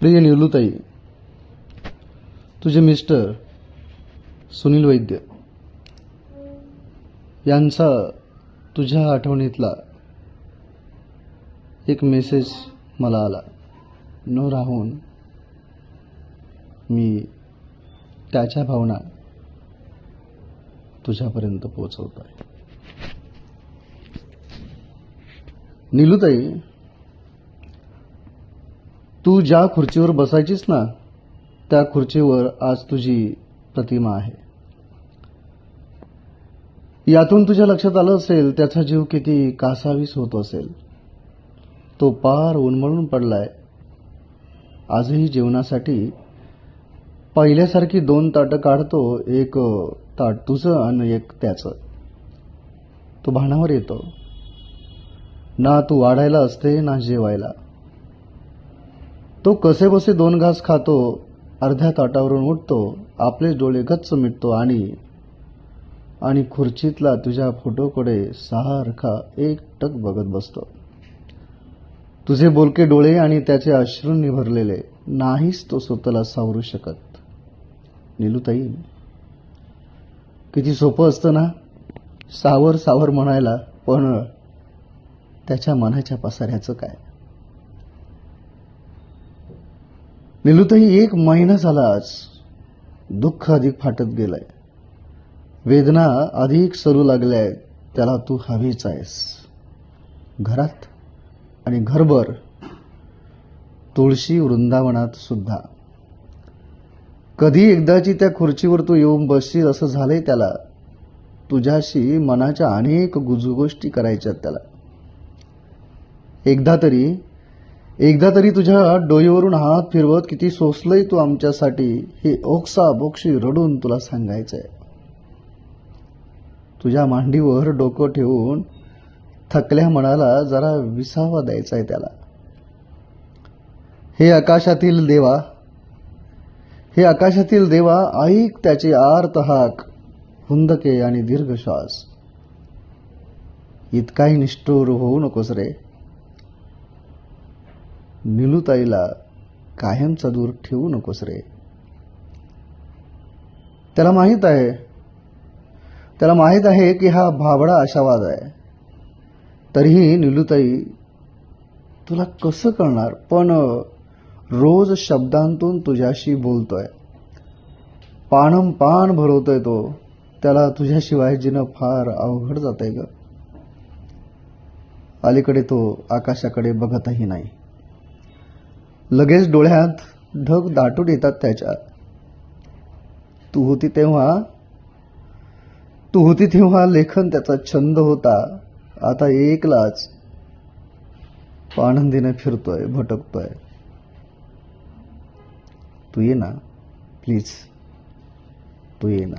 प्रिय निलूताई, तुझे मिस्टर सुनील वैद्य यांचा तुझ्या आठवणीतला एक मेसेज मला आला. न राहून मी त्याच्या भावना तुझ्यापर्यंत पोहोचवतो आहे. निलूताई, तू ज्या खुर्चीवर बसायचीस ना, त्या खुर्चीवर आज तुझी प्रतिमा आहे. यातून तुझ्या लक्षात आलं असेल त्याचा जीव किती कासावीस होत असेल. तो पार उन्मळून पडलाय. आजही जेवणासाठी पहिल्यासारखी 2 ताटं काढतो, एक ताट तुझं आणि एक त्याचं. तो भानावर येतो ना, तू वाढायला असते ना जेवायला. तो कसेबसे 2 घास खातो, अर्ध्या ताटावरून उठतो, आपले डोळे गच्च मिटतो आणि खुर्चीतला तुझ्या फोटोकडे सारखा एकटक बघत बसतो. तुझे बोलके डोळे आणि त्याचे अश्रूंनी भरलेले नाहीच तो स्वतःला सावरू शकत. निलूताई, किती सोपं असतं ना सावर सावर म्हणायला, पण त्याच्या मनाच्या पसाऱ्याचं काय. निलूताई, 1 महिना झाला आज. दुःख अधिक फाटत गेलंय, वेदना अधिक सरू लागल्याय. त्याला तू हवीच आहेस, घरात आणि घरभर, तुळशी वृंदावनात सुद्धा. कधी एकदाची त्या खुर्चीवर तू येऊन बसशील असं झालंय त्याला. तुझ्याशी मनाच्या अनेक गोष्टी करायच्यात त्याला. एकदा तरी तुझ्या डोईवरून हात फिरवत किती सोसलंय तू आमच्यासाठी हे ओक्साबोक्षी रडून तुला सांगायचंय. तुझ्या मांडीवर डोकं ठेवून थकल्या मनाला जरा विसावा द्यायचाय त्याला. हे आकाशातील देवा, ऐक त्याचे आर्त हाक, हुंदके आणि दीर्घ श्वास. इतकाही निष्ठुर होऊ नकोस रे. निलूताईला कायमचा दूर ठेवू नकोस रे. त्याला माहित आहे की हा भाबडा आशावाद आहे. तरीही निलूताई, तुला कसं कळणार. पण रोज शब्दांतून तुझ्याशी बोलतोय, पानम पान भरवतोय तो. त्याला तुझ्याशिवाय जिणं फार अवघड जातंय ग. अलीकडे तो आकाशाकडे बघतही नाही. लगेच डोळ्यात ढग दाटून येतात त्याच्या. तू होती तेव्हा लेखन त्याचा छंद होता. आता एकलाच आनंदीने फिरतोय, भटकतोय. तू ये ना प्लीज, तू ये ना.